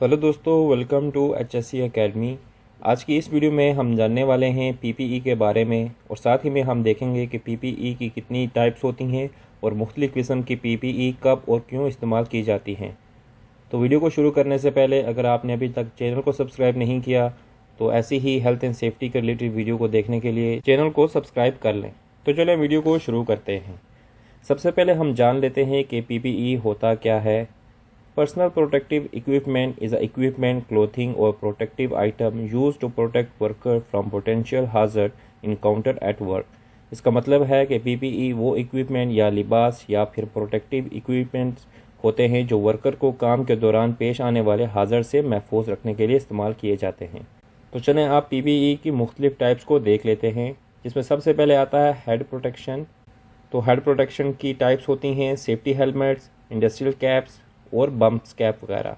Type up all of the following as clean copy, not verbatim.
Hello दोस्तों, welcome to HSC academy. आज की इस वीडियो में हम जानने वाले हैं पीपीई के बारे में और साथ ही में हम देखेंगे कि पीपीई की कितनी टाइप्स होती हैं और मुख्तलिफ़ किस्म की पीपीई कब और क्यों इस्तेमाल की जाती हैं। तो वीडियो को शुरू करने से पहले अगर आपने अभी तक चैनल को सब्सक्राइब नहीं किया तो ऐसी ही हेल्थ एंड सेफ्टी के रिलेटेड वीडियो को देखने के लिए चैनल को सब्सक्राइब कर लें। तो चलिए वीडियो को शुरू करते हैं। सबसे पहले हम जान लेते हैं कि पीपीई होता क्या है। Personal protective equipment is a equipment, clothing or protective item used to protect worker from potential hazard encountered at work। इसका मतलब है कि PPE वो इक्विपमेंट या लिबास या फिर प्रोटेक्टिव इक्विपमेंट्स होते हैं जो वर्कर को काम के दौरान पेश आने वाले हाजर से महफूज रखने के लिए इस्तेमाल किए जाते हैं। तो चलें आप PPE की मुख्तलिफ टाइप्स को देख लेते हैं, जिसमें सबसे पहले आता है हेड प्रोटेक्शन। तो हेड प्रोटेक्शन की टाइप्स होती हैं सेफ्टी हेलमेट्स, इंडस्ट्रियल कैप्स और बम्प्स कैप वगैरह।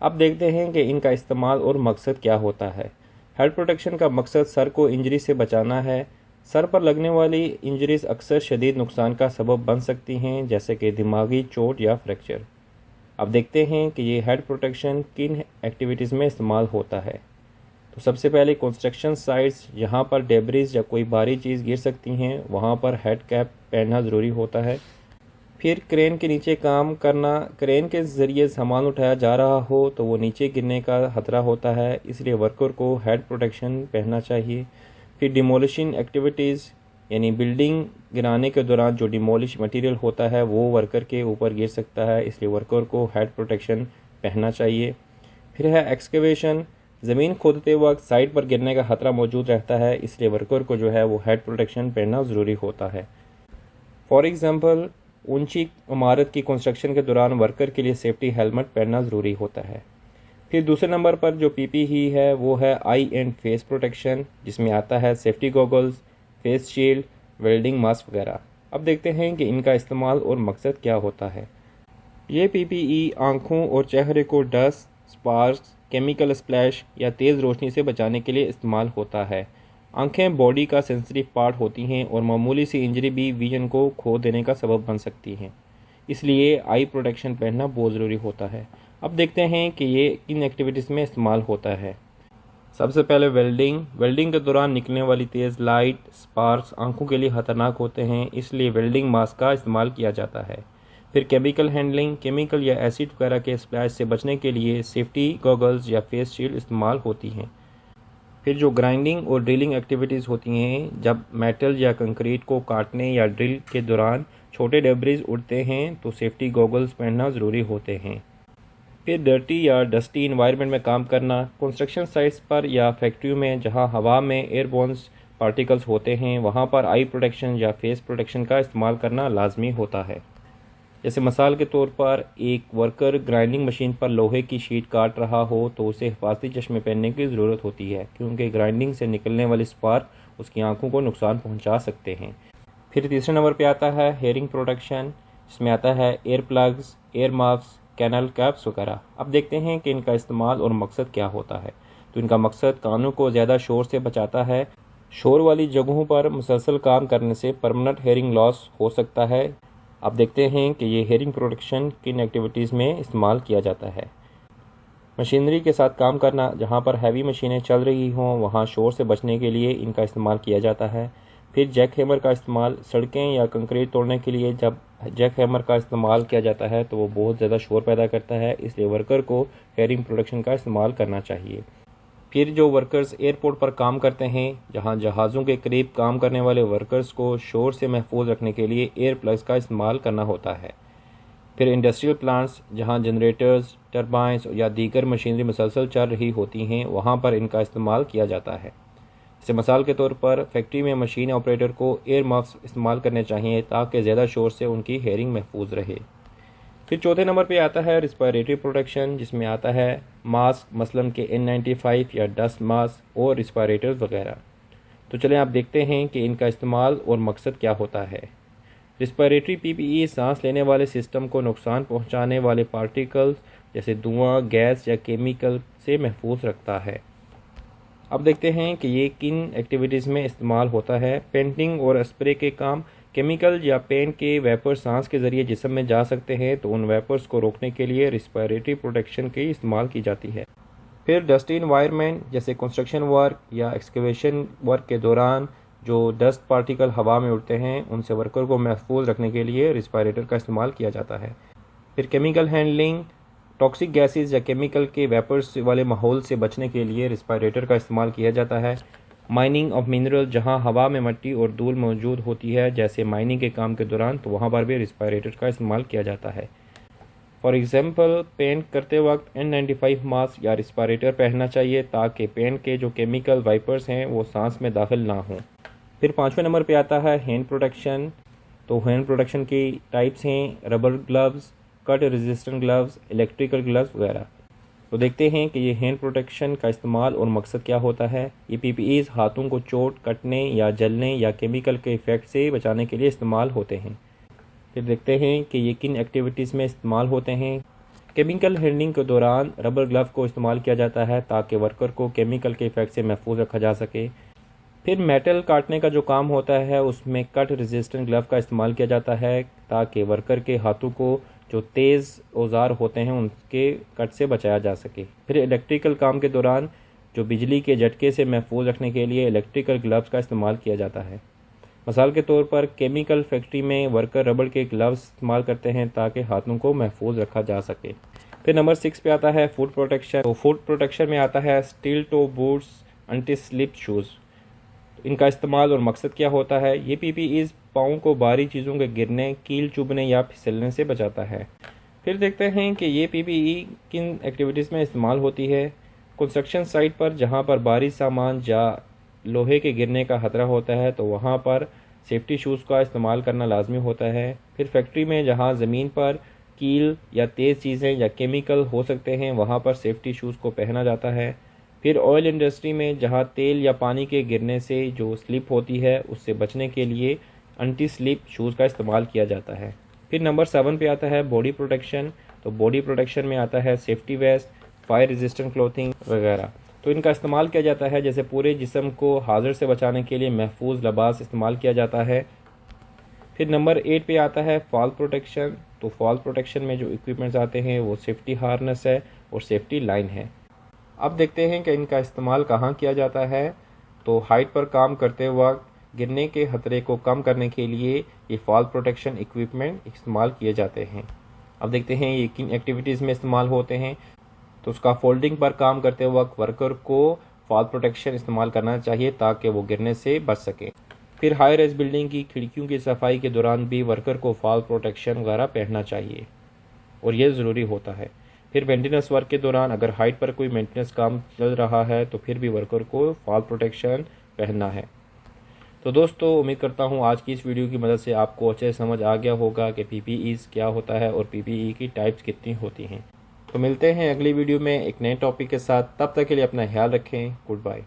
अब देखते हैं कि इनका इस्तेमाल और मकसद क्या होता है। हेड प्रोटेक्शन का मकसद सर को इंजरी से बचाना है। सर पर लगने वाली इंजरीज अक्सर शदीद नुकसान का सबब बन सकती हैं, जैसे कि दिमागी चोट या फ्रैक्चर। अब देखते हैं कि ये हेड प्रोटेक्शन किन एक्टिविटीज़ में इस्तेमाल होता है। तो सबसे पहले कंस्ट्रक्शन साइट्स, जहाँ पर डेब्रिज या कोई भारी चीज़ गिर सकती हैं, वहाँ पर हेड कैप पहनना ज़रूरी होता है। फिर क्रेन के नीचे काम करना, क्रेन के ज़रिए सामान उठाया जा रहा हो तो वो नीचे गिरने का खतरा होता है, इसलिए वर्कर को हेड प्रोटेक्शन पहनना चाहिए। फिर डिमोलिशिंग एक्टिविटीज़, यानी बिल्डिंग गिराने के दौरान जो डिमोलिश मटेरियल होता है वो वर्कर के ऊपर गिर सकता है, इसलिए वर्कर को हेड प्रोटेक्शन पहनना चाहिए। फिर है एक्सकेवेशन, ज़मीन खोदते वक्त साइड पर गिरने का खतरा मौजूद रहता है, इसलिए वर्कर को जो है वो हेड प्रोटेक्शन पहनना ज़रूरी होता है। फॉर एग्ज़ाम्पल, ऊंची इमारत की कंस्ट्रक्शन के दौरान वर्कर के लिए सेफ्टी हेलमेट पहनना ज़रूरी होता है। फिर दूसरे नंबर पर जो पीपीई है वो है आई एंड फेस प्रोटेक्शन, जिसमें आता है safety goggles, face shield, welding mask वगैरह। अब देखते हैं कि इनका इस्तेमाल और मकसद क्या होता है। ये पीपीई आँखों और चेहरे को डस्ट, स्पार्क्स, केमिकल स्प्लैश या तेज़ रोशनी से बचाने के लिए इस्तेमाल होता है। आंखें बॉडी का सेंसिटिव पार्ट होती हैं और मामूली सी इंजरी भी विजन को खो देने का सबब बन सकती हैं, इसलिए आई प्रोटेक्शन पहनना बहुत ज़रूरी होता है। अब देखते हैं कि ये किन एक्टिविटीज़ में इस्तेमाल होता है। सबसे पहले वेल्डिंग के दौरान निकलने वाली तेज़ लाइट, स्पार्क्स आंखों के लिए ख़तरनाक होते हैं, इसलिए वेल्डिंग मास्क का इस्तेमाल किया जाता है। फिर केमिकल हैंडलिंग, केमिकल या एसिड वगैरह के स्प्लैश से बचने के लिए सेफ्टी गॉगल्स या फेस शील्ड इस्तेमाल होती हैं। फिर जो ग्राइंडिंग और ड्रिलिंग एक्टिविटीज़ होती हैं, जब मेटल या कंक्रीट को काटने या ड्रिल के दौरान छोटे डेब्रिज उड़ते हैं तो सेफ्टी गॉगल्स पहनना ज़रूरी होते हैं। फिर डर्टी या डस्टी इन्वायरमेंट में काम करना, कंस्ट्रक्शन साइट्स पर या फैक्ट्रियों में जहां हवा में एयरबोर्न पार्टिकल्स होते हैं, वहां पर आई प्रोटेक्शन या फेस प्रोटेक्शन का इस्तेमाल करना लाजमी होता है। जैसे मिसाल के तौर पर एक वर्कर ग्राइंडिंग मशीन पर लोहे की शीट काट रहा हो तो उसे हिफाजती चश्मे पहनने की ज़रूरत होती है, क्योंकि ग्राइंडिंग से निकलने वाली स्पार्क उसकी आंखों को नुकसान पहुंचा सकते हैं। फिर तीसरे नंबर पे आता है हेयरिंग प्रोटेक्शन, जिसमें आता है air plugs, air mask, canal caps वगैरह। अब देखते हैं कि इनका इस्तेमाल और मकसद क्या होता है। तो इनका मकसद कानों को ज़्यादा शोर से बचाता है। शोर वाली जगहों पर मुसलसल काम करने से परमानेंट हेयरिंग लॉस हो सकता है। अब देखते हैं कि ये हेयरिंग प्रोटेक्शन किन एक्टिविटीज़ में इस्तेमाल किया जाता है। मशीनरी के साथ काम करना, जहाँ पर हैवी मशीनें चल रही हों वहाँ शोर से बचने के लिए इनका इस्तेमाल किया जाता है। फिर जैक हैमर का इस्तेमाल, सड़कें या कंक्रीट तोड़ने के लिए जब जैक हैमर का इस्तेमाल किया जाता है तो वो बहुत ज़्यादा शोर पैदा करता है, इसलिए वर्कर को हेयरिंग प्रोटेक्शन का इस्तेमाल करना चाहिए। फिर जो वर्कर्स एयरपोर्ट पर काम करते हैं, जहां जहाज़ों के करीब काम करने वाले वर्कर्स को शोर से महफूज रखने के लिए एयर प्लग्स का इस्तेमाल करना होता है। फिर इंडस्ट्रियल प्लांट्स, जहां जनरेटर्स, टरबाइंस या दीगर मशीनरी मुसलसल चल रही होती हैं, वहां पर इनका इस्तेमाल किया जाता है। जैसे मिसाल के तौर पर फैक्ट्री में मशीन ऑपरेटर को एयर मास्क इस्तेमाल करने चाहिए ताकि ज़्यादा शोर से उनकी हेयरिंग महफूज रहे। फिर चौथे नंबर पे आता है रिस्पायरेटरी प्रोटेक्शन, जिसमें आता है मास्क, मसलन के N95 या डस्ट मास्क और रिस्पायरेटर्स वगैरह। तो चलें आप देखते हैं कि इनका इस्तेमाल और मकसद क्या होता है। रिस्पायरेटरी पीपीई सांस लेने वाले सिस्टम को नुकसान पहुंचाने वाले पार्टिकल्स जैसे धुआं, गैस या केमिकल से महफूज रखता है। अब देखते हैं कि ये किन एक्टिविटीज़ में इस्तेमाल होता है। पेंटिंग और स्प्रे के काम, केमिकल या पेंट के वेपर सांस के ज़रिए जिस्म में जा सकते हैं, तो उन वेपर्स को रोकने के लिए रिस्पायरेटरी प्रोटेक्शन की इस्तेमाल की जाती है। फिर डस्टी इन्वायरमेंट जैसे कंस्ट्रक्शन वर्क या एक्सकेवेशन वर्क के दौरान जो डस्ट पार्टिकल हवा में उड़ते हैं, उनसे वर्कर को महफूज रखने के लिए रिस्पायरेटर का इस्तेमाल किया जाता है। फिर केमिकल हैंडलिंग, टॉक्सिक गैसेस या केमिकल के वेपर्स वाले माहौल से बचने के लिए रिस्पायरेटर का इस्तेमाल किया जाता है। माइनिंग ऑफ मिनरल, जहां हवा में मिट्टी और धूल मौजूद होती है जैसे माइनिंग के काम के दौरान, तो वहां पर भी रिस्पायरेटर का इस्तेमाल किया जाता है। फॉर एग्जांपल, पेंट करते वक्त N95 मास्क या रिस्पायरेटर पहनना चाहिए ताकि पेंट के जो केमिकल वाइपर्स हैं वो सांस में दाखिल ना हों। फिर 5वें नंबर पे आता है हैंड प्रोटेक्शन। तो हैंड प्रोटेक्शन की टाइप्स हैं rubber gloves, cut resistant gloves, electrical gloves वगैरह। तो देखते हैं कि ये हैंड प्रोटेक्शन का इस्तेमाल और मकसद क्या होता है। ये PPEs हाथों को चोट, कटने या जलने या केमिकल के इफ़ेक्ट से बचाने के लिए इस्तेमाल होते हैं। फिर देखते हैं कि ये किन एक्टिविटीज़ में इस्तेमाल होते हैं। केमिकल हैंडलिंग के दौरान रबर ग्लव को इस्तेमाल किया जाता है ताकि वर्कर को केमिकल के इफ़ेक्ट से महफूज रखा जा सके। फिर मेटल काटने का जो काम होता है उसमें कट रेजिस्टेंट ग्लव का इस्तेमाल किया जाता है ताकि वर्कर के हाथों को जो तेज़ औजार होते हैं उनके कट से बचाया जा सके। फिर इलेक्ट्रिकल काम के दौरान जो बिजली के झटके से महफूज रखने के लिए इलेक्ट्रिकल ग्लव्स का इस्तेमाल किया जाता है। मिसाल के तौर पर केमिकल फैक्ट्री में वर्कर रबड़ के ग्लव्स इस्तेमाल करते हैं ताकि हाथों को महफूज रखा जा सके। फिर नंबर 6 पे आता है फुट प्रोटेक्शन। तो फुट प्रोटेक्शन में आता है steel toe boots, anti slip shoes. इनका इस्तेमाल और मकसद क्या होता है। ये PPEs पाँव को भारी चीज़ों के गिरने, कील चुभने या फिसलने से बचाता है। फिर देखते हैं कि ये PPE किन एक्टिविटीज़ में इस्तेमाल होती है। कंस्ट्रक्शन साइट पर जहाँ पर भारी सामान या लोहे के गिरने का खतरा होता है तो वहाँ पर सेफ्टी शूज़ का इस्तेमाल करना लाजमी होता है। फिर फैक्ट्री में जहाँ ज़मीन पर कील या तेज़ चीज़ें या केमिकल हो सकते हैं वहाँ पर सेफ्टी शूज़ को पहना जाता है। फिर ऑयल इंडस्ट्री में जहाँ तेल या पानी के गिरने से जो स्लिप होती है उससे बचने के लिए एंटी स्लिप शूज़ का इस्तेमाल किया जाता है। फिर नंबर 7 पे आता है बॉडी प्रोटेक्शन। तो बॉडी प्रोटेक्शन में आता है safety vest, fire resistant clothing वगैरह। तो इनका इस्तेमाल किया जाता है जैसे पूरे जिस्म को हाजिर से बचाने के लिए महफूज लिबास इस्तेमाल किया जाता है। फिर नंबर 8 पे आता है फॉल प्रोटेक्शन। तो फॉल प्रोटेक्शन में जो इक्विपमेंट्स आते हैं वो सेफ्टी हार्नेस है और सेफ्टी लाइन है। अब देखते हैं कि इनका इस्तेमाल कहाँ किया जाता है। तो हाइट पर काम करते वक्त गिरने के खतरे को कम करने के लिए ये फॉल प्रोटेक्शन इक्विपमेंट इस्तेमाल किए जाते हैं। अब देखते हैं ये किन एक्टिविटीज़ में इस्तेमाल होते हैं। तो उसका फोल्डिंग पर काम करते वक्त वर्कर को फॉल प्रोटेक्शन इस्तेमाल करना चाहिए ताकि वो गिरने से बच सके। फिर हाई रेज बिल्डिंग की खिड़कियों की सफाई के दौरान भी वर्कर को फॉल प्रोटेक्शन वगैरह पहनना चाहिए और ये ज़रूरी होता है। फिर मेंटेनेंस वर्क के दौरान अगर हाइट पर कोई मेंटेनेंस काम चल रहा है तो फिर भी वर्कर को फॉल प्रोटेक्शन पहनना है। तो दोस्तों, उम्मीद करता हूँ आज की इस वीडियो की मदद से आपको अच्छे से समझ आ गया होगा कि PPEs क्या होता है और PPE की टाइप्स कितनी होती हैं। तो मिलते हैं अगली वीडियो में एक नए टॉपिक के साथ। तब तक के लिए अपना ख्याल रखें। Good bye.